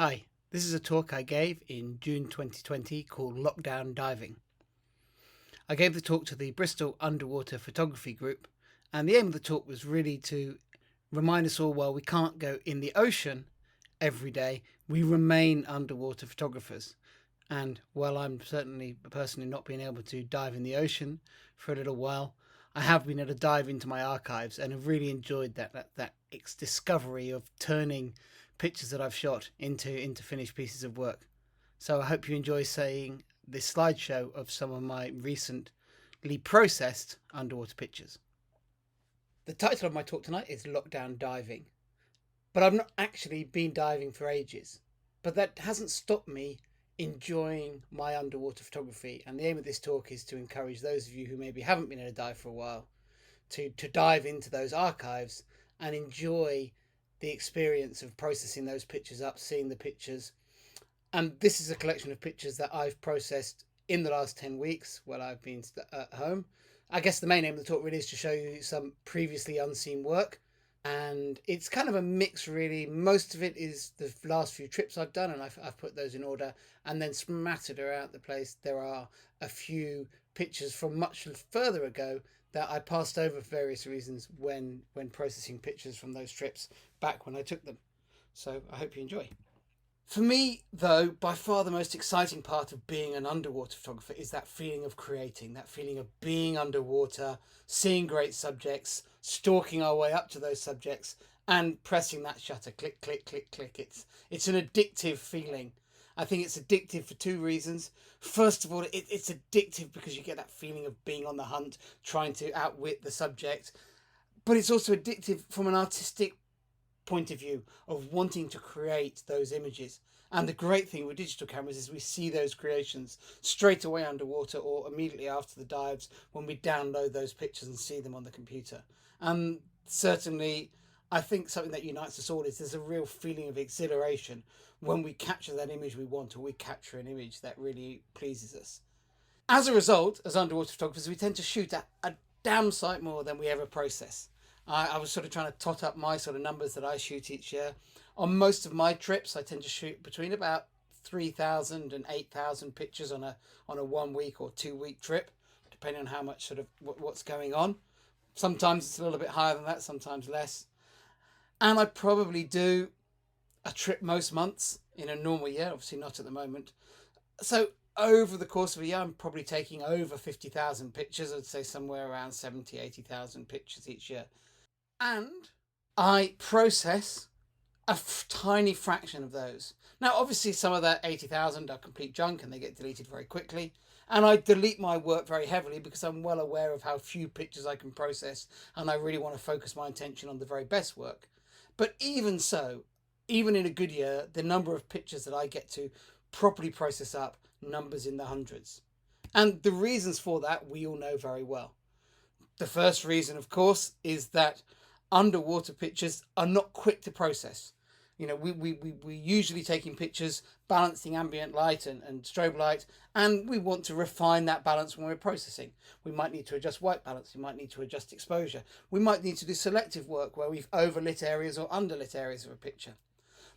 Hi, this is a talk I gave in June 2020 called Lockdown Diving. I gave the talk to the Bristol Underwater Photography Group, and the aim of the talk was really to remind us all while we can't go in the ocean every day, we remain underwater photographers. And while I'm certainly personally not being able to dive in the ocean for a little while, I have been able to dive into my archives and have really enjoyed that discovery of turning pictures that I've shot into finished pieces of work. So I hope you enjoy seeing this slideshow of some of my recently processed underwater pictures. The title of my talk tonight is Lockdown Diving, but I've not actually been diving for ages. But that hasn't stopped me enjoying my underwater photography, and the aim of this talk is to encourage those of you who maybe haven't been able to dive for a while to dive into those archives and enjoy the experience of processing those pictures up, seeing the pictures. And this is a collection of pictures that I've processed in the last 10 weeks while I've been at home. I guess the main aim of the talk really is to show you some previously unseen work, and it's kind of a mix really. Most of it is the last few trips I've done, and I've put those in order, and then smattered around the place there are a few pictures from much further ago that I passed over for various reasons when processing pictures from those trips back when I took them. So I hope you enjoy. For me, though, by far the most exciting part of being an underwater photographer is that feeling of creating, that feeling of being underwater, seeing great subjects, stalking our way up to those subjects, and pressing that shutter, click, click, click, click. It's an addictive feeling. I think it's addictive for two reasons. First of all, it's addictive because you get that feeling of being on the hunt, trying to outwit the subject. But it's also addictive from an artistic point of view of wanting to create those images. And the great thing with digital cameras is we see those creations straight away underwater or immediately after the dives when we download those pictures and see them on the computer. And certainly, I think something that unites us all is there's a real feeling of exhilaration when we capture that image we want, or we capture an image that really pleases us. As a result, as underwater photographers, we tend to shoot a damn sight more than we ever process. I was sort of trying to tot up my sort of numbers that I shoot each year. On most of my trips, I tend to shoot between about 3,000 and 8,000 pictures on a 1 week or 2 week trip, depending on how much sort of what's going on. Sometimes it's a little bit higher than that, sometimes less. And I probably do a trip most months in a normal year, obviously not at the moment. So over the course of a year, I'm probably taking over 50,000 pictures. I'd say somewhere around 70, 80,000 pictures each year. And I process tiny fraction of those. Now, obviously, some of that 80,000 are complete junk and they get deleted very quickly. And I delete my work very heavily because I'm well aware of how few pictures I can process, and I really want to focus my attention on the very best work. But even so, even in a good year, the number of pictures that I get to properly process up numbers in the hundreds. And the reasons for that we all know very well. The first reason, of course, is that underwater pictures are not quick to process. You know, we're usually taking pictures, balancing ambient light and strobe light, and we want to refine that balance when we're processing. We might need to adjust white balance, we might need to adjust exposure, we might need to do selective work where we've overlit areas or underlit areas of a picture.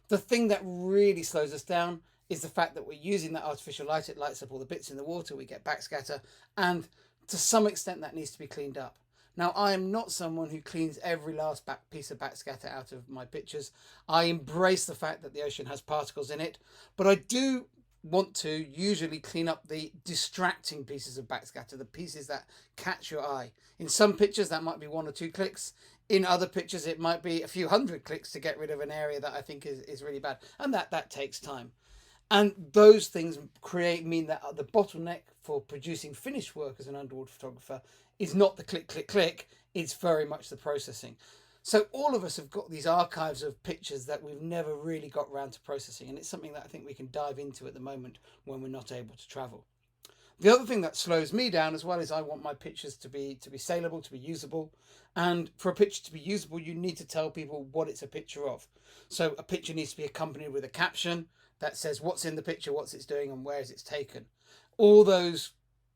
The thing that really slows us down is the fact that we're using that artificial light. It lights up all the bits in the water, we get backscatter, and to some extent that needs to be cleaned up. Now, I am not someone who cleans every last piece of backscatter out of my pictures. I embrace the fact that the ocean has particles in it, but I do want to usually clean up the distracting pieces of backscatter, the pieces that catch your eye. In some pictures, that might be 1 or 2 clicks. In other pictures, it might be a few hundred clicks to get rid of an area that I think is really bad, and that takes time. And those things mean that the bottleneck for producing finished work as an underwater photographer is not the click, click, click. It's very much the processing. So all of us have got these archives of pictures that we've never really got around to processing. And it's something that I think we can dive into at the moment when we're not able to travel. The other thing that slows me down as well is I want my pictures to be saleable, to be usable. And for a picture to be usable, you need to tell people what it's a picture of. So a picture needs to be accompanied with a caption that says what's in the picture, what's it's doing, and where is it's taken. All those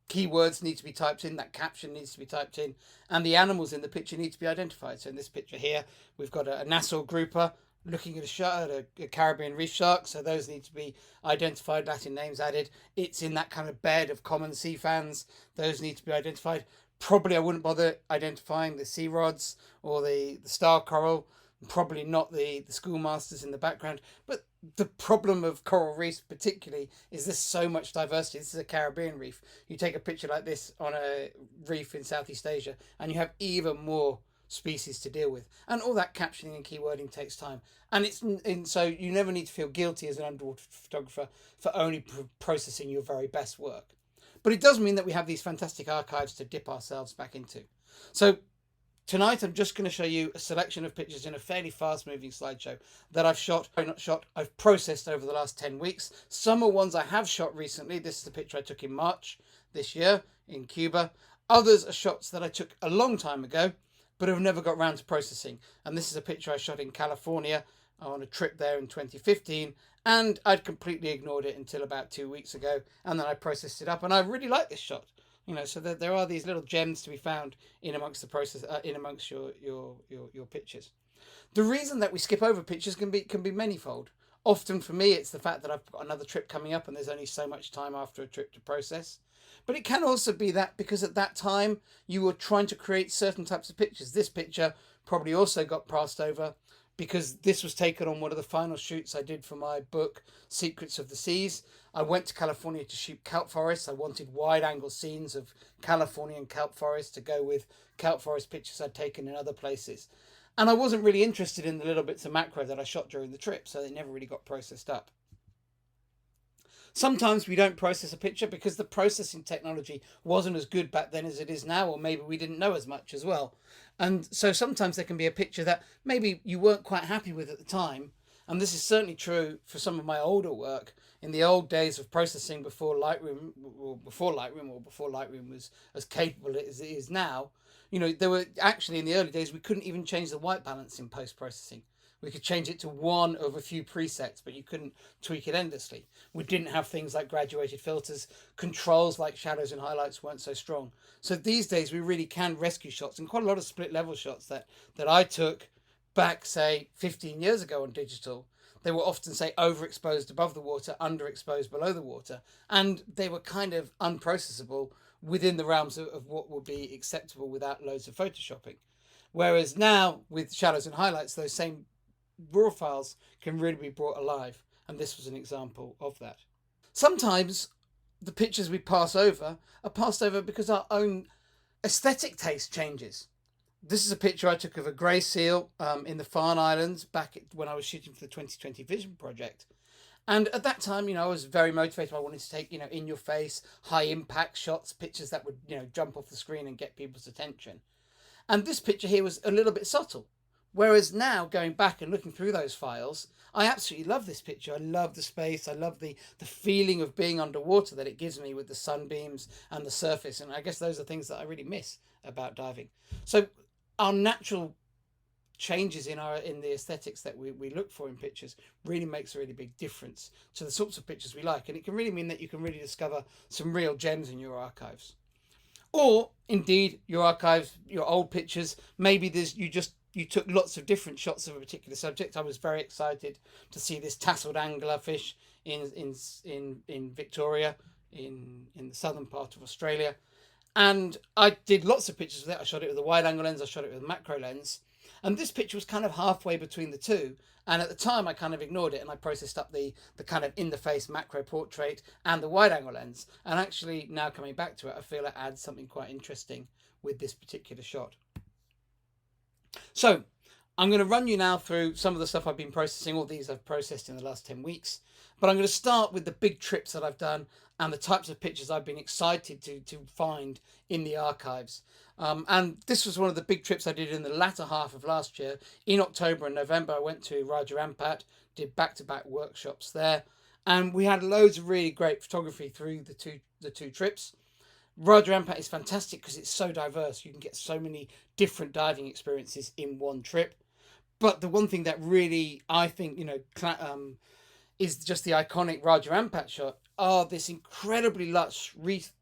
keywords need to be typed in, that caption needs to be typed in, and the animals in the picture need to be identified. So in this picture here, we've got a Nassau grouper looking at a Caribbean reef shark, so those need to be identified, Latin names added. It's in that kind of bed of common sea fans, those need to be identified. Probably I wouldn't bother identifying the sea rods or the star coral, probably not the schoolmasters in the background. But the problem of coral reefs particularly is there's so much diversity. This is a Caribbean reef. You take a picture like this on a reef in Southeast Asia and you have even more species to deal with, and all that captioning and keywording takes time, and so you never need to feel guilty as an underwater photographer for only processing your very best work. But it does mean that we have these fantastic archives to dip ourselves back into. So tonight I'm just going to show you a selection of pictures in a fairly fast moving slideshow that I've processed over the last 10 weeks. Some are ones I have shot recently. This is the picture I took in March this year in Cuba. Others are shots that I took a long time ago but have never got round to processing. And this is a picture I shot in California on a trip there in 2015, and I'd completely ignored it until about 2 weeks ago, and then I processed it up, and I really like this shot. So there are these little gems to be found in amongst the process, in amongst your pictures. The reason that we skip over pictures can be manifold. Often for me, it's the fact that I've got another trip coming up and there's only so much time after a trip to process. But it can also be that because at that time you were trying to create certain types of pictures. This picture probably also got passed over because this was taken on one of the final shoots I did for my book, Secrets of the Seas. I went to California to shoot kelp forests. I wanted wide angle scenes of Californian kelp forests to go with kelp forest pictures I'd taken in other places. And I wasn't really interested in the little bits of macro that I shot during the trip, so they never really got processed up. Sometimes we don't process a picture because the processing technology wasn't as good back then as it is now, or maybe we didn't know as much as well. And so sometimes there can be a picture that maybe you weren't quite happy with at the time. And this is certainly true for some of my older work. In the old days of processing before Lightroom was as capable as it is now, there were actually in the early days, we couldn't even change the white balance in post-processing. We could change it to one of a few presets, but you couldn't tweak it endlessly. We didn't have things like graduated filters. Controls like shadows and highlights weren't so strong. So these days we really can rescue shots, and quite a lot of split level shots that I took back, say, 15 years ago on digital. They were often, say, overexposed above the water, underexposed below the water, and they were kind of unprocessable within the realms of what would be acceptable without loads of photoshopping. Whereas now, with shadows and highlights, those same raw files can really be brought alive, and this was an example of that. Sometimes the pictures we pass over are passed over because our own aesthetic taste changes. This is a picture I took of a grey seal in the Farne Islands back when I was shooting for the 2020 Vision Project. And at that time, I was very motivated. I wanted to take, in your face, high impact shots, pictures that would, jump off the screen and get people's attention. And this picture here was a little bit subtle. Whereas now, going back and looking through those files, I absolutely love this picture. I love the space. I love the feeling of being underwater that it gives me with the sunbeams and the surface. And I guess those are things that I really miss about diving. So our natural changes in the aesthetics that we look for in pictures really makes a really big difference to the sorts of pictures we like. And it can really mean that you can really discover some real gems in your archives. Or indeed, your archives, your old pictures, maybe you took lots of different shots of a particular subject. I was very excited to see this tasseled anglerfish in Victoria, in the southern part of Australia. And I did lots of pictures with it. I shot it with a wide angle lens, I shot it with a macro lens. And this picture was kind of halfway between the two. And at the time I kind of ignored it and I processed up the kind of in the face macro portrait and the wide angle lens. And actually now coming back to it, I feel it adds something quite interesting with this particular shot. So I'm going to run you now through some of the stuff I've been processing. All these I've processed in the last 10 weeks. But I'm going to start with the big trips that I've done and the types of pictures I've been excited to find in the archives. And this was one of the big trips I did in the latter half of last year. In October and November, I went to Raja Ampat, did back-to-back workshops there. And we had loads of really great photography through the two trips. Raja Ampat is fantastic because it's so diverse. You can get so many different diving experiences in one trip. But the one thing that really, I think, is just the iconic Raja Ampat shot are this incredibly lush reef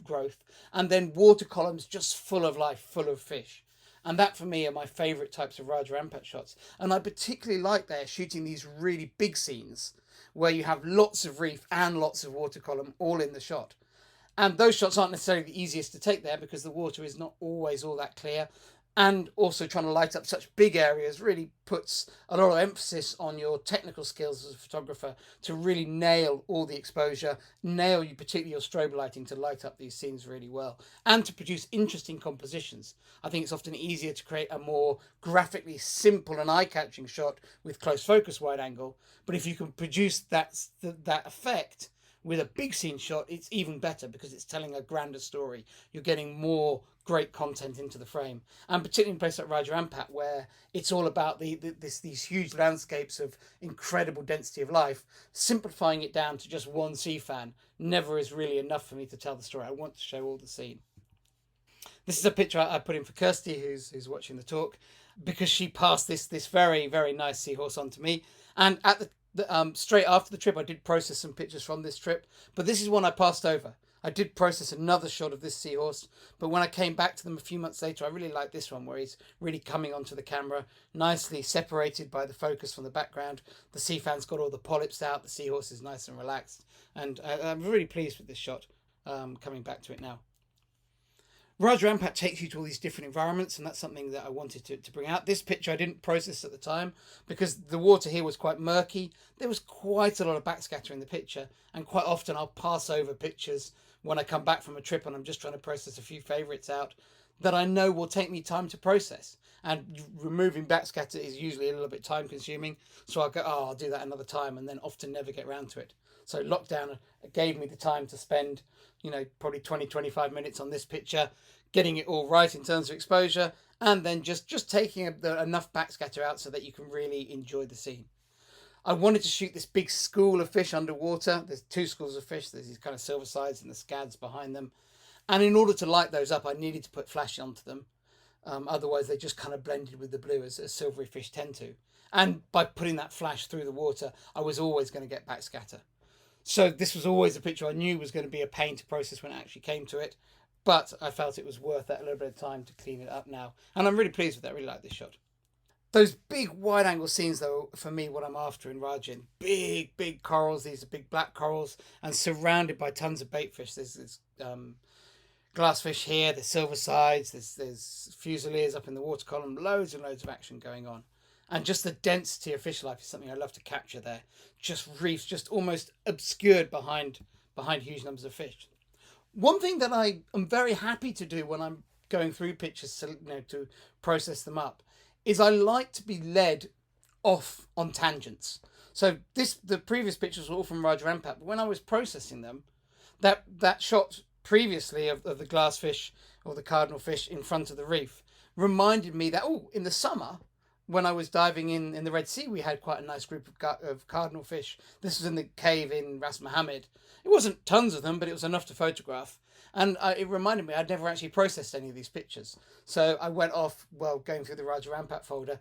growth and then water columns just full of life, full of fish. And that for me are my favourite types of Raja Ampat shots. And I particularly like there shooting these really big scenes where you have lots of reef and lots of water column all in the shot. And those shots aren't necessarily the easiest to take there because the water is not always all that clear. And also trying to light up such big areas really puts a lot of emphasis on your technical skills as a photographer to really nail all the exposure, nail you particularly your strobe lighting to light up these scenes really well, and to produce interesting compositions. I think it's often easier to create a more graphically simple and eye-catching shot with close focus wide angle, but if you can produce that effect with a big scene shot, it's even better because it's telling a grander story. You're getting more great content into the frame, and particularly in a place like Raja Ampat, where it's all about these huge landscapes of incredible density of life. Simplifying it down to just one sea fan never is really enough for me to tell the story. I want to show all the scene. This is a picture I put in for Kirsty, who's watching the talk, because she passed this very very nice seahorse on to me, and at straight after the trip, I did process some pictures from this trip, but this is one I passed over. I did process another shot of this seahorse, but when I came back to them a few months later, I really liked this one where he's really coming onto the camera, nicely separated by the focus from the background. The sea fan's got all the polyps out, the seahorse is nice and relaxed, and I'm really pleased with this shot, coming back to it now. Raja Ampat takes you to all these different environments, and that's something that I wanted to bring out. This picture I didn't process at the time because the water here was quite murky. There was quite a lot of backscatter in the picture, and quite often I'll pass over pictures when I come back from a trip and I'm just trying to process a few favourites out that I know will take me time to process. And removing backscatter is usually a little bit time consuming, so I'll go, oh, I'll do that another time, and then often never get around to it. So lockdown gave me the time to spend, probably 20-25 minutes on this picture, getting it all right in terms of exposure, and then just taking enough backscatter out so that you can really enjoy the scene. I wanted to shoot this big school of fish underwater. There's two schools of fish. There's these kind of silver sides and the scads behind them. And in order to light those up, I needed to put flash onto them. Otherwise, they just kind of blended with the blue as silvery fish tend to. And by putting that flash through the water, I was always going to get backscatter. So this was always a picture I knew was going to be a pain to process when it actually came to it. But I felt it was worth that little bit of time to clean it up now. And I'm really pleased with that. I really like this shot. Those big wide angle scenes, though, for me, what I'm after in Rajin, big corals. These are big black corals and surrounded by tons of bait fish. There's glassfish here, there's silver sides, there's fusiliers up in the water column, loads and loads of action going on. And just the density of fish life is something I love to capture there. Just reefs, just almost obscured behind huge numbers of fish. One thing that I am very happy to do when I'm going through pictures to process them up is I like to be led off on tangents. So the previous pictures were all from Raja Ampat, but when I was processing them, that shot previously of the glassfish or the cardinal fish in front of the reef reminded me that, in the summer when I was diving in the Red Sea, we had quite a nice group of cardinal fish. This was in the cave in Ras Mohammed. It wasn't tons of them, but it was enough to photograph. And it reminded me I'd never actually processed any of these pictures. So I went off, going through the Raja Ampat folder,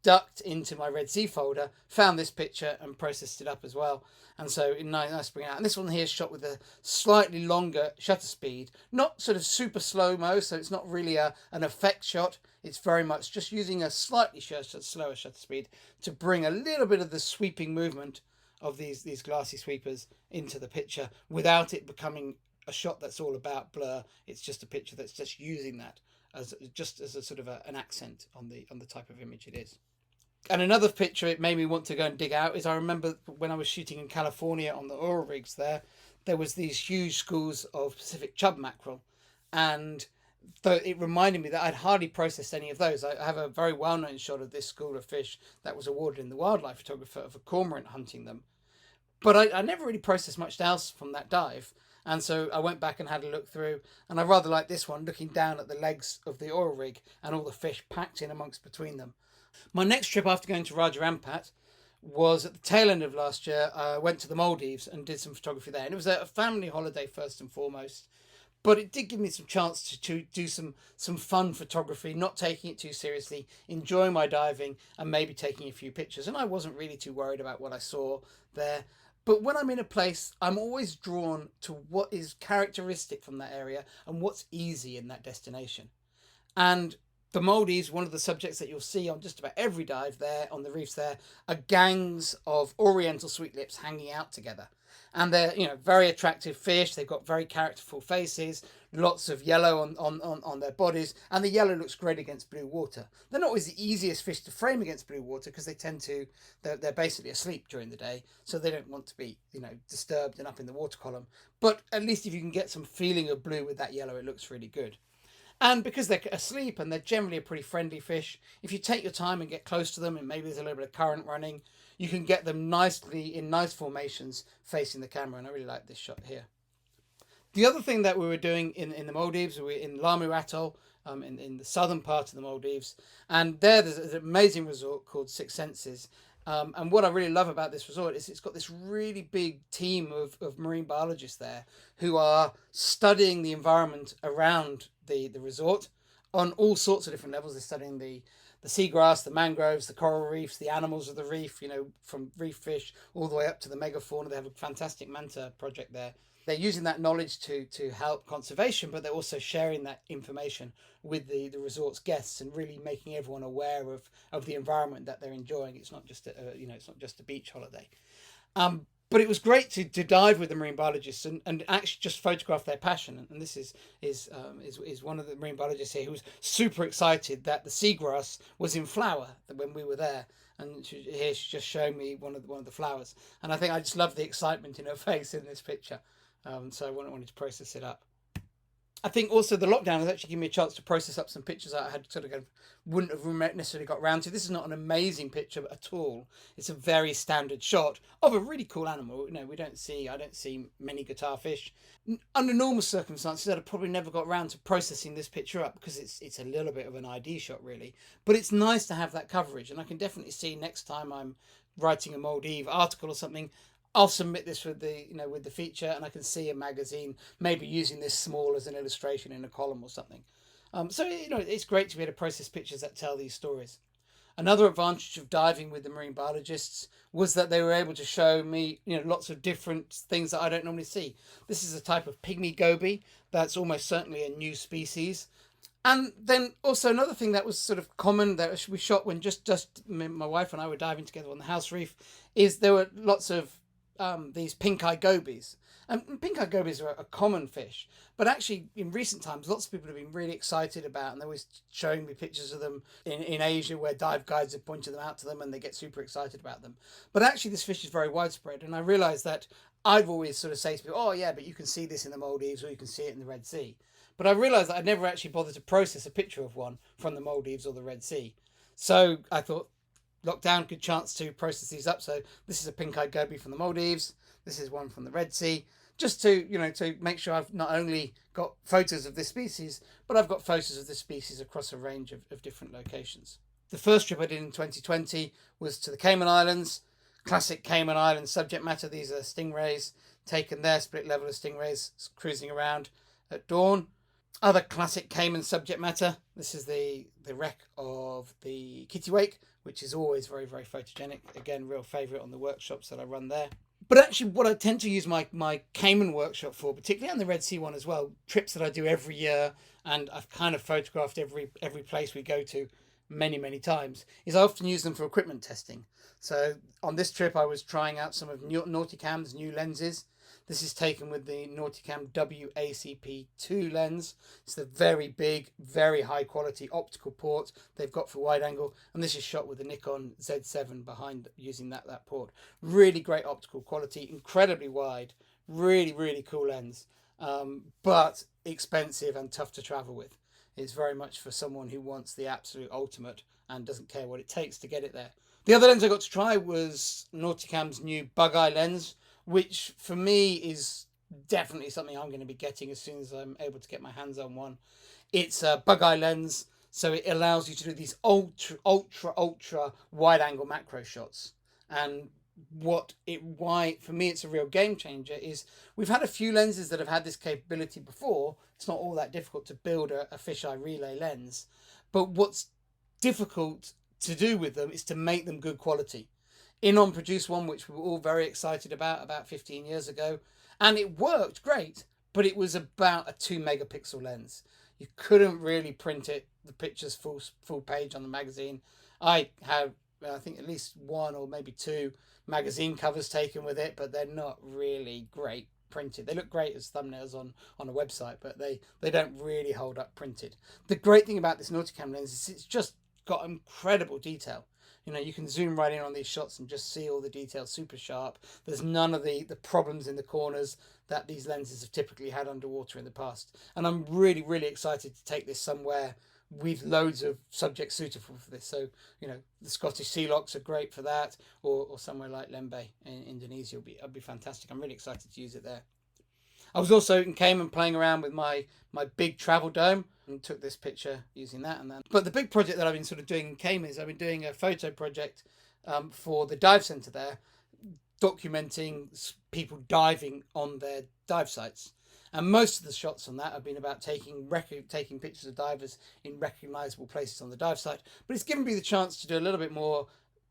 ducked into my Red Sea folder, found this picture and processed it up as well. And so nice to bring out. And this one here is shot with a slightly longer shutter speed, not sort of super slow-mo, so it's not really an effect shot. It's very much just using a slightly slower shutter speed to bring a little bit of the sweeping movement of these glassy sweepers into the picture without it becoming a shot that's all about blur. It's just a picture that's just using that as a sort of an accent on the type of image it is. And another picture it made me want to go and dig out is I remember when I was shooting in California on the oil rigs there was these huge schools of Pacific chub mackerel, and it reminded me that I'd hardly processed any of those. I have a very well-known shot of this school of fish that was awarded in the wildlife photographer of a cormorant hunting them, but I never really processed much else from that dive. And so I went back and had a look through, and I rather like this one, looking down at the legs of the oil rig and all the fish packed in amongst between them. My next trip after going to Raja Ampat was at the tail end of last year. I went to the Maldives and did some photography there. And it was a family holiday first and foremost. But it did give me some chance to do some fun photography, not taking it too seriously, enjoying my diving and maybe taking a few pictures. And I wasn't really too worried about what I saw there. But when I'm in a place, I'm always drawn to what is characteristic from that area and what's easy in that destination. And The Maldives, one of the subjects that you'll see on just about every dive there on the reefs there, are gangs of oriental sweetlips hanging out together. And they're, very attractive fish. They've got very characterful faces, lots of yellow on their bodies, and the yellow looks great against blue water. They're not always the easiest fish to frame against blue water because they're basically asleep during the day, so they don't want to be, disturbed and up in the water column. But at least if you can get some feeling of blue with that yellow, it looks really good. And because they're asleep and they're generally a pretty friendly fish, if you take your time and get close to them and maybe there's a little bit of current running, you can get them nicely in nice formations facing the camera. And I really like this shot here. The other thing that we were doing in the Maldives, we were in Lamu Atoll, in the southern part of the Maldives. And there's an amazing resort called Six Senses. And what I really love about this resort is it's got this really big team of marine biologists there who are studying the environment around the resort on all sorts of different levels. They're studying the seagrass, the mangroves, the coral reefs, the animals of the reef, from reef fish all the way up to the megafauna. They have a fantastic manta project there. They're using that knowledge to help conservation, but they're also sharing that information with the resort's guests and really making everyone aware of the environment that they're enjoying. It's not just it's not just a beach holiday. But it was great to dive with the marine biologists and actually just photograph their passion. And this is one of the marine biologists here who's super excited that the seagrass was in flower when we were there. And she's just showing me one of the flowers. And I think I just love the excitement in her face in this picture. So I wanted to process it up. I think also the lockdown has actually given me a chance to process up some pictures that I had wouldn't have necessarily got around to. This is not an amazing picture at all. It's a very standard shot of a really cool animal. I don't see many guitarfish. Under normal circumstances, I'd have probably never got around to processing this picture up because it's a little bit of an ID shot really. But it's nice to have that coverage, and I can definitely see next time I'm writing a Maldives article or something, I'll submit this with the feature, and I can see a magazine maybe using this small as an illustration in a column or something. So it's great to be able to process pictures that tell these stories. Another advantage of diving with the marine biologists was that they were able to show me lots of different things that I don't normally see. This is a type of pygmy goby that's almost certainly a new species. And then also another thing that was sort of common that we shot when just my wife and I were diving together on the house reef is there were lots of these pink-eyed gobies. And pink-eyed gobies are a common fish, but actually in recent times lots of people have been really excited about, and they're always showing me pictures of them in Asia where dive guides have pointed them out to them and they get super excited about them. But actually this fish is very widespread, and I realised that I've always sort of say to people, oh yeah, but you can see this in the Maldives or you can see it in the Red Sea. But I realised that I'd never actually bothered to process a picture of one from the Maldives or the Red Sea. So I thought, lockdown, good chance to process these up. So this is a pink-eyed goby from the Maldives. This is one from the Red Sea. Just to make sure I've not only got photos of this species, but I've got photos of this species across a range of different locations. The first trip I did in 2020 was to the Cayman Islands. Classic Cayman Islands subject matter. These are stingrays taken there, split level of stingrays cruising around at dawn. Other classic Cayman subject matter. This is the wreck of the kittiwake, which is always very, very photogenic. Again, real favourite on the workshops that I run there. But actually what I tend to use my Cayman workshop for, particularly on the Red Sea one as well, trips that I do every year, and I've kind of photographed every place we go to many, many times, is I often use them for equipment testing. So on this trip I was trying out some of Nauticam's new lenses. This is taken with the Nauticam WACP2 lens. It's the very big, very high quality optical port they've got for wide angle. And this is shot with the Nikon Z7 behind using that port. Really great optical quality, incredibly wide, really, really cool lens. But expensive and tough to travel with. It's very much for someone who wants the absolute ultimate and doesn't care what it takes to get it there. The other lens I got to try was Nauticam's new bug-eye lens, which for me is definitely something I'm going to be getting as soon as I'm able to get my hands on one. It's a bug-eye lens, so it allows you to do these ultra wide angle macro shots. And why for me it's a real game changer is we've had a few lenses that have had this capability before. It's not all that difficult to build a fisheye relay lens, but what's difficult to do with them is to make them good quality. Inon produced one which we were all very excited about 15 years ago, and it worked great, but it was about a 2 megapixel lens. You couldn't really print it, the pictures full page on the magazine. I have, I think, at least one or maybe two magazine covers taken with it, but they're not really great printed. They look great as thumbnails on a website, but they don't really hold up printed. The great thing about this Nauticam lens is it's just got incredible detail. You know, you can zoom right in on these shots and just see all the detail super sharp. There's none of the problems in the corners that these lenses have typically had underwater in the past. And I'm really, really excited to take this somewhere with loads of subjects suitable for this. So, you know, the Scottish sea lochs are great for that, or somewhere like Lembeh in Indonesia would be fantastic. I'm really excited to use it there. I was also in Cayman playing around with my big travel dome and took this picture using that and that. But the big project that I've been sort of doing in Cayman is I've been doing a photo project for the dive centre there, documenting people diving on their dive sites. And most of the shots on that have been about taking pictures of divers in recognisable places on the dive site. But it's given me the chance to do a little bit more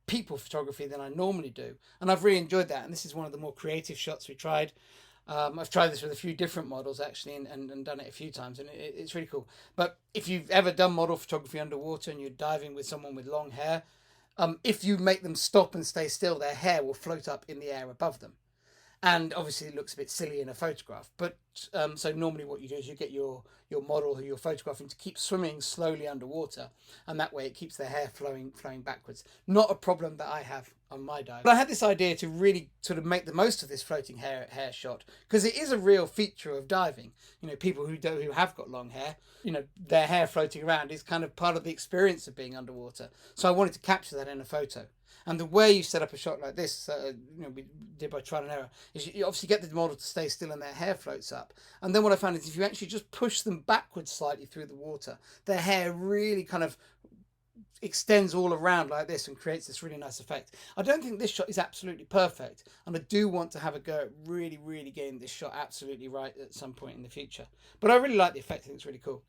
people photography than I normally do. And I've really enjoyed that. And this is one of the more creative shots we tried. I've tried this with a few different models actually and done it a few times, and it's really cool. But if you've ever done model photography underwater and you're diving with someone with long hair, if you make them stop and stay still, their hair will float up in the air above them. And obviously it looks a bit silly in a photograph, but so normally what you do is you get your model who you're photographing to keep swimming slowly underwater, and that way it keeps their hair flowing backwards. Not a problem that I have on my dive. But I had this idea to really sort of make the most of this floating hair shot, because it is a real feature of diving. You know, people who have got long hair, you know, their hair floating around is kind of part of the experience of being underwater. So I wanted to capture that in a photo. And the way you set up a shot like this, you know, we did by trial and error, is you obviously get the model to stay still and their hair floats up. And then what I found is if you actually just push them backwards slightly through the water, their hair really kind of extends all around like this and creates this really nice effect. I don't think this shot is absolutely perfect, and I do want to have a go at really, really getting this shot absolutely right at some point in the future. But I really like the effect. I think it's really cool.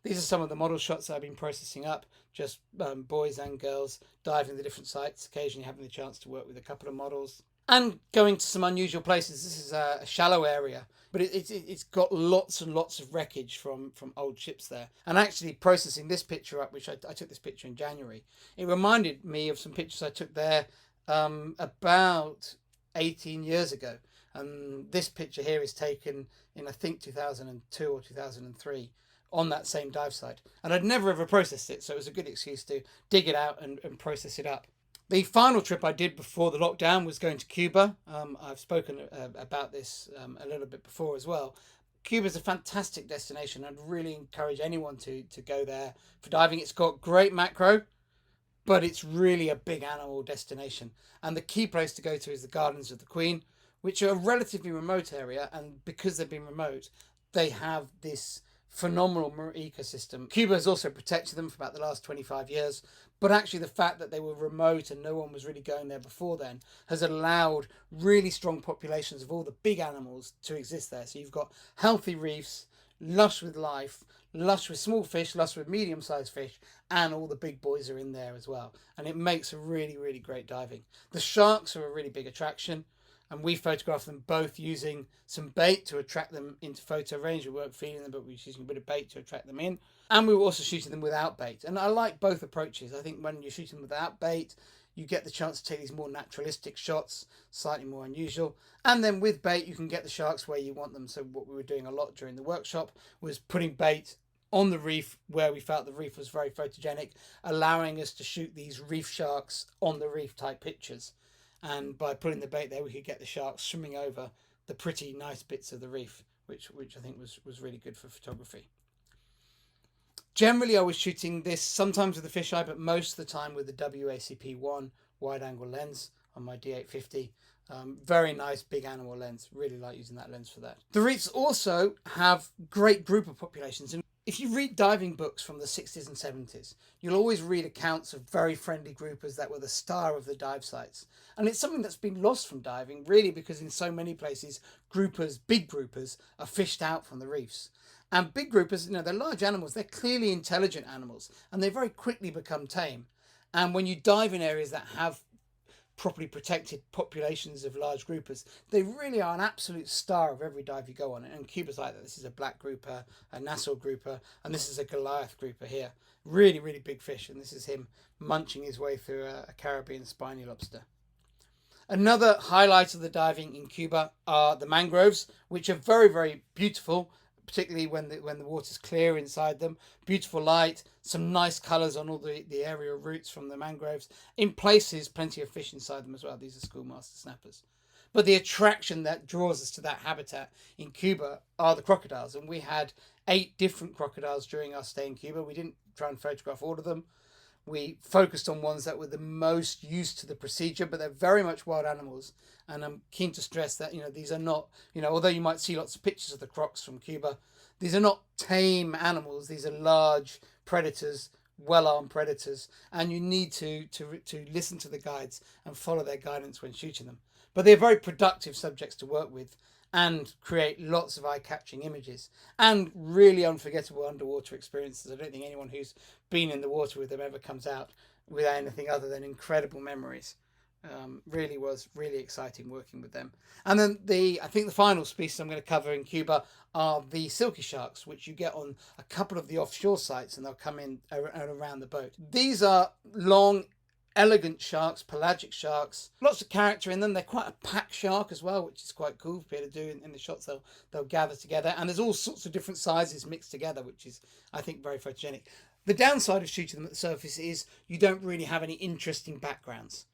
These are some of the model shots that I've been processing up, just boys and girls diving the different sites, occasionally having the chance to work with a couple of models. And going to some unusual places. This is a shallow area, but it's got lots and lots of wreckage from old ships there. And actually processing this picture up, which I took this picture in January, it reminded me of some pictures I took there about 18 years ago. And this picture here is taken in, I think, 2002 or 2003. On that same dive site, and I'd never ever processed it, so it was a good excuse to dig it out and process it up. The final trip I did before the lockdown was going to Cuba. I've spoken about this a little bit before as well. Cuba is a fantastic destination. I'd really encourage anyone to go there for diving. It's got great macro, but it's really a big animal destination, and the key place to go to is the Gardens of the Queen, which are a relatively remote area, and because they've been remote, they have this phenomenal ecosystem. Cuba has also protected them for about the last 25 years, but actually the fact that they were remote and no one was really going there before then has allowed really strong populations of all the big animals to exist there. So you've got healthy reefs, lush with life, lush with small fish, lush with medium-sized fish, and all the big boys are in there as well. And it makes a really, really great diving. The sharks are a really big attraction, and we photographed them both using some bait to attract them into photo range. We weren't feeding them, but we were using a bit of bait to attract them in. And we were also shooting them without bait. And I like both approaches. I think when you're shooting without bait, you get the chance to take these more naturalistic shots, slightly more unusual. And then with bait, you can get the sharks where you want them. So what we were doing a lot during the workshop was putting bait on the reef where we felt the reef was very photogenic, allowing us to shoot these reef sharks on the reef type pictures. And by putting the bait there, we could get the sharks swimming over the pretty nice bits of the reef, which I think was really good for photography. Generally, I was shooting this sometimes with a fisheye, but most of the time with the WACP1 wide-angle lens on my D850. Very nice big animal lens. Really like using that lens for that. The reefs also have great grouper populations. And if you read diving books from the 60s and 70s, you'll always read accounts of very friendly groupers that were the star of the dive sites. And it's something that's been lost from diving, really, because in so many places, groupers, big groupers, are fished out from the reefs. And big groupers, you know, they're large animals. They're clearly intelligent animals, and they very quickly become tame. And when you dive in areas that have properly protected populations of large groupers. They really are an absolute star of every dive you go on. And Cuba's like that. This is a black grouper, a Nassau grouper, and this is a Goliath grouper here. Really, really big fish. And this is him munching his way through a Caribbean spiny lobster. Another highlight of the diving in Cuba are the mangroves, which are very, very beautiful, particularly when the water's clear inside them. Beautiful light, some nice colours on all the aerial roots from the mangroves. In places, plenty of fish inside them as well. These are schoolmaster snappers. But the attraction that draws us to that habitat in Cuba are the crocodiles. And we had 8 different crocodiles during our stay in Cuba. We didn't try and photograph all of them. We focused on ones that were the most used to the procedure, but they're very much wild animals. And I'm keen to stress that, these are not, although you might see lots of pictures of the crocs from Cuba, these are not tame animals. These are large predators, well-armed predators. And you need to listen to the guides and follow their guidance when shooting them. But they're very productive subjects to work with and create lots of eye-catching images and really unforgettable underwater experiences. I don't think anyone who's been in the water with them ever comes out without anything other than incredible memories. Really was really exciting working with them. And then I think the final species I'm going to cover in Cuba are the Silky Sharks, which you get on a couple of the offshore sites, and they'll come in around the boat. These are long, elegant sharks, pelagic sharks, lots of character in them. They're quite a pack shark as well, which is quite cool for people to do in the shots. They'll gather together, and there's all sorts of different sizes mixed together, which is, I think, very photogenic. The downside of shooting them at the surface is you don't really have any interesting backgrounds.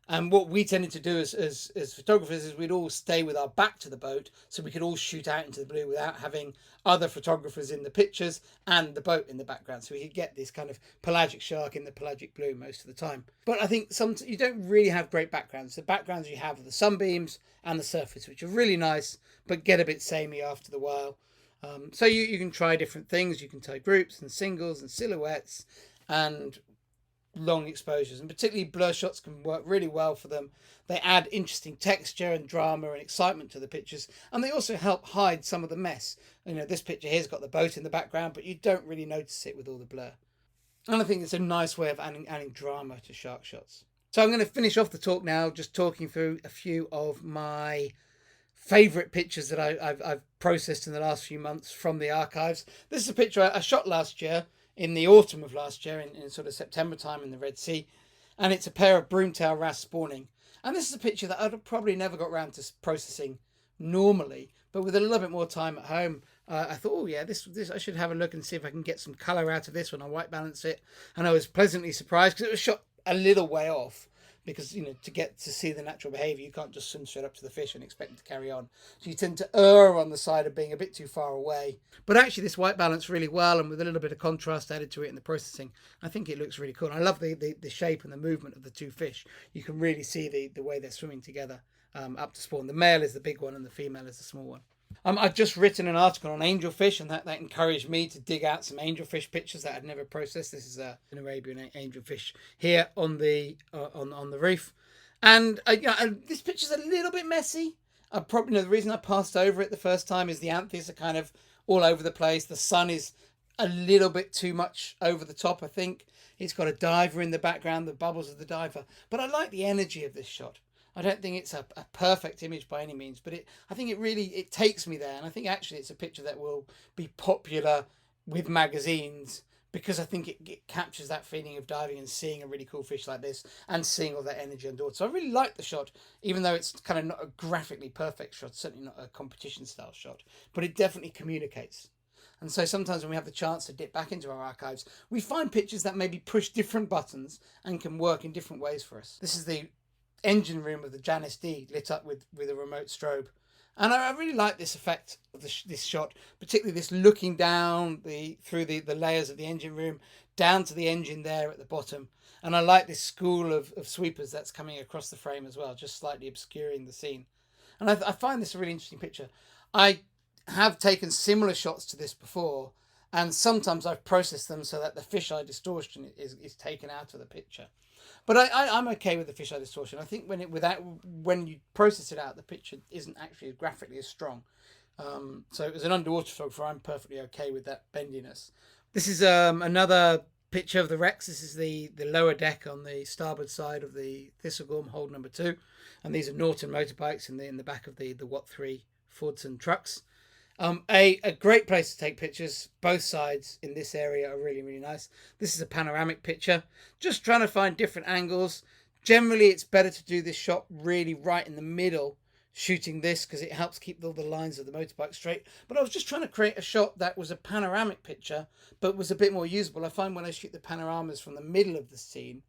And what we tended to do as photographers is we'd all stay with our back to the boat so we could all shoot out into the blue without having other photographers in the pictures and the boat in the background. So we could get this kind of pelagic shark in the pelagic blue most of the time. But I think you don't really have great backgrounds. The backgrounds you have are the sunbeams and the surface, which are really nice, but get a bit samey after the while. So you can try different things. You can try groups and singles and silhouettes and long exposures, and particularly blur shots can work really well for them. They add interesting texture and drama and excitement to the pictures, and they also help hide some of the mess. This picture here's got the boat in the background, but you don't really notice it with all the blur. And I think it's a nice way of adding drama to shark shots. So I'm going to finish off the talk now just talking through a few of my favourite pictures that I've processed in the last few months from the archives. This is a picture I shot last year, in the autumn of last year, in sort of September time in the Red Sea, and it's a pair of broomtail wrasse spawning. And this is a picture that I'd probably never got around to processing normally, but with a little bit more time at home, I thought, oh yeah, this I should have a look and see if I can get some colour out of this when I white balance it. And I was pleasantly surprised because it was shot a little way off. Because, to get to see the natural behaviour, you can't just swim straight up to the fish and expect it to carry on. So you tend to err on the side of being a bit too far away. But actually this white balanced really well, and with a little bit of contrast added to it in the processing, I think it looks really cool. And I love the shape and the movement of the two fish. You can really see the way they're swimming together up to spawn. The male is the big one and the female is the small one. I've just written an article on angelfish, and that encouraged me to dig out some angelfish pictures that I'd never processed. This is an Arabian angelfish here on the reef, and this picture's a little bit messy. The reason I passed over it the first time is the anthers are kind of all over the place. The sun is a little bit too much over the top. I think it's got a diver in the background, the bubbles of the diver, but I like the energy of this shot. I don't think it's a perfect image by any means, but I think it takes me there. And I think actually it's a picture that will be popular with magazines because I think it captures that feeling of diving and seeing a really cool fish like this and seeing all that energy underwater. So I really like the shot, even though it's kind of not a graphically perfect shot, certainly not a competition style shot, but it definitely communicates. And so sometimes when we have the chance to dip back into our archives, we find pictures that maybe push different buttons and can work in different ways for us. This is the engine room of the Janice D lit up with a remote strobe, and I really like this effect of this shot, particularly this looking down through the layers of the engine room down to the engine there at the bottom. And I like this school of sweepers that's coming across the frame as well, just slightly obscuring the scene. And I find this a really interesting picture. I have taken similar shots to this before, and sometimes I've processed them so that the fisheye distortion is taken out of the picture. But I'm okay with the fisheye distortion. I think when you process it out, the picture isn't actually graphically as strong. So as an underwater photographer, I'm perfectly okay with that bendiness. This is another picture of the wrecks. This is the lower deck on the starboard side of the Thistlegorm, hold number 2. And these are Norton motorbikes in the back of the Watt 3 Fordson trucks. A great place to take pictures. Both sides in this area are really, really nice. This is a panoramic picture. Just trying to find different angles. Generally, it's better to do this shot really right in the middle, shooting this, because it helps keep all the lines of the motorbike straight. But I was just trying to create a shot that was a panoramic picture, but was a bit more usable. I find when I shoot the panoramas from the middle of the scene,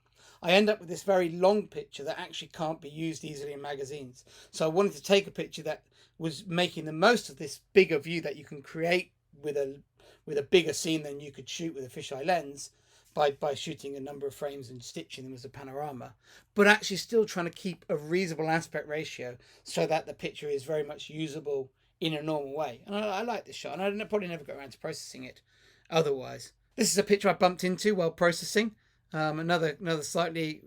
I end up with this very long picture that actually can't be used easily in magazines. So I wanted to take a picture that was making the most of this bigger view that you can create with a bigger scene than you could shoot with a fisheye lens by shooting a number of frames and stitching them as a panorama, but actually still trying to keep a reasonable aspect ratio so that the picture is very much usable in a normal way. And I like this shot, and I probably never got around to processing it otherwise. This is a picture I bumped into while processing. Another slightly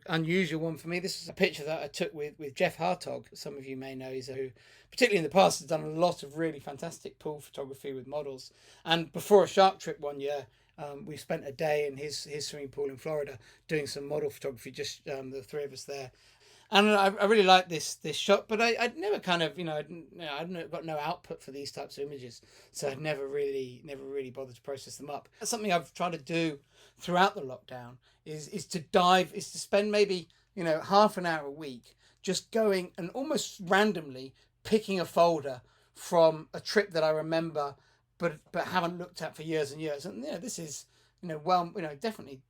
unusual one for me. This is a picture that I took with Jeff Hartog. Some of you may know he's who, particularly in the past, has done a lot of really fantastic pool photography with models. And before a shark trip one year, we spent a day in his swimming pool in Florida doing some model photography, just the three of us there. And I really like this shot, but I'd never kind of, I'd got no output for these types of images, so I'd never really bothered to process them up. That's something I've tried to do throughout the lockdown is to spend maybe half an hour a week just going and almost randomly picking a folder from a trip that I remember, but haven't looked at for years and years. And this is definitely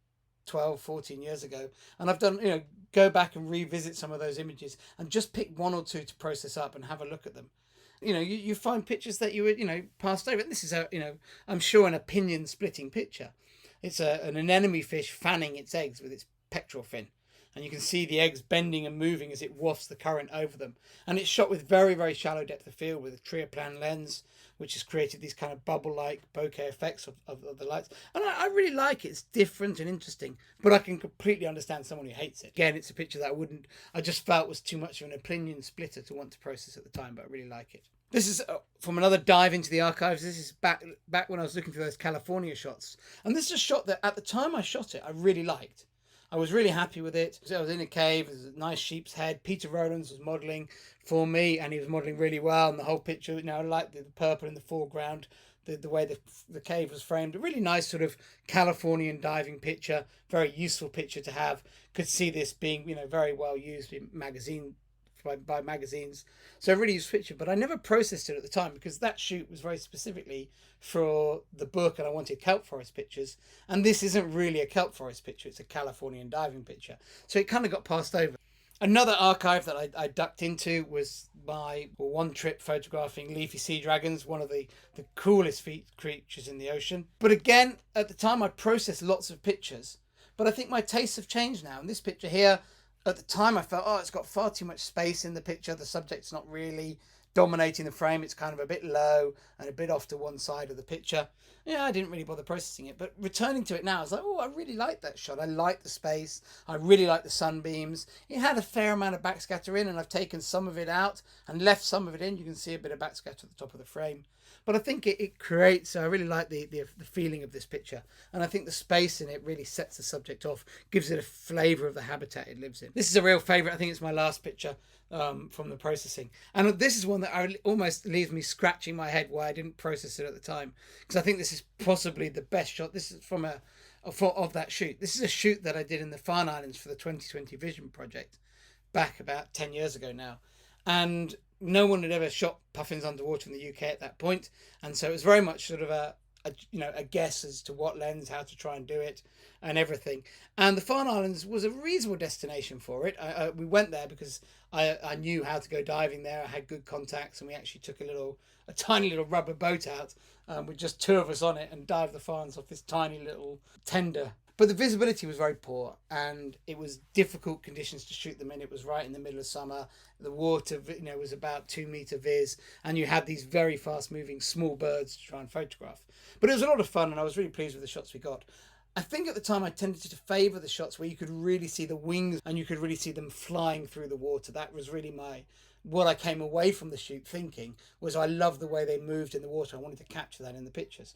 12, 14 years ago, and I've done go back and revisit some of those images and just pick one or two to process up and have a look at them. You find pictures that you would passed over. This is I'm sure an opinion splitting picture. It's an anemone fish fanning its eggs with its pectoral fin, and you can see the eggs bending and moving as it wafts the current over them. And it's shot with very, very shallow depth of field with a trioplan lens, which has created these kind of bubble-like bokeh effects of the lights. And I really like it. It's different and interesting, but I can completely understand someone who hates it. Again, it's a picture that I just felt was too much of an opinion splitter to want to process at the time, but I really like it. This is from another dive into the archives. This is back when I was looking for those California shots. And this is a shot that at the time I shot it, I really liked. I was really happy with it. I was in a cave, there's a nice sheep's head. Peter Rowlands was modelling for me, and he was modelling really well. And the whole picture, I like the purple in the foreground, the way the cave was framed. A really nice sort of Californian diving picture, very useful picture to have. Could see this being, very well used in by magazines. So a really useful picture, but I never processed it at the time because that shoot was very specifically for the book and I wanted kelp forest pictures, and this isn't really a kelp forest picture, it's a Californian diving picture, so it kind of got passed over. Another archive that I ducked into was my one trip photographing leafy sea dragons, one of the coolest creatures in the ocean. But again, at the time I processed lots of pictures, but I think my tastes have changed now. And this picture here, at the time I felt, it's got far too much space in the picture. The subject's not really dominating the frame. It's kind of a bit low and a bit off to one side of the picture. I didn't really bother processing it, but returning to it now, I was like, I really like that shot. I like the space. I really like the sunbeams. It had a fair amount of backscatter in, and I've taken some of it out and left some of it in. You can see a bit of backscatter at the top of the frame. But I think it creates, I really like the feeling of this picture. And I think the space in it really sets the subject off, gives it a flavour of the habitat it lives in. This is a real favourite. I think it's my last picture from the processing. And this is one that almost leaves me scratching my head why I didn't process it at the time. Because I think this is possibly the best shot. This is from of that shoot. This is a shoot that I did in the Farne Islands for the 2020 Vision Project back about 10 years ago now. And no one had ever shot puffins underwater in the UK at that point, and so it was very much sort of a guess as to what lens, how to try and do it, and everything. And the Farne Islands was a reasonable destination for it. We went there because I knew how to go diving there. I had good contacts, and we actually took a tiny little rubber boat out with just two of us on it and dived the Farnes off this tiny little tender. But the visibility was very poor, and it was difficult conditions to shoot them in. It was right in the middle of summer. The water, was about 2 meter viz, and you had these very fast moving small birds to try and photograph. But it was a lot of fun, and I was really pleased with the shots we got. I think at the time I tended to favour the shots where you could really see the wings and you could really see them flying through the water. That was really what I came away from the shoot thinking, was I loved the way they moved in the water. I wanted to capture that in the pictures.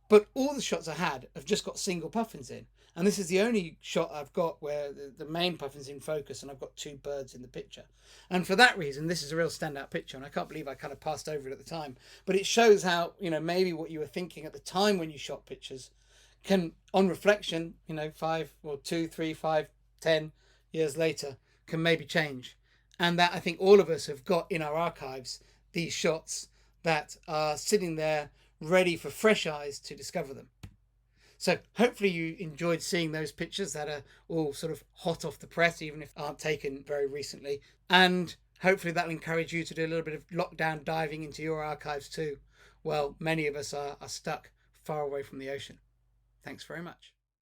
But all the shots I had have just got single puffins in. And this is the only shot I've got where the main puffin's in focus and I've got two birds in the picture. And for that reason, this is a real standout picture. And I can't believe I kind of passed over it at the time. But it shows how, maybe what you were thinking at the time when you shot pictures can, on reflection, 5 or 2, 3, 5, 10 years later, can maybe change. And that I think all of us have got in our archives these shots that are sitting there ready for fresh eyes to discover them. So hopefully you enjoyed seeing those pictures that are all sort of hot off the press, even if aren't taken very recently. And hopefully that'll encourage you to do a little bit of lockdown diving into your archives too. Well, many of us are stuck far away from the ocean. Thanks very much.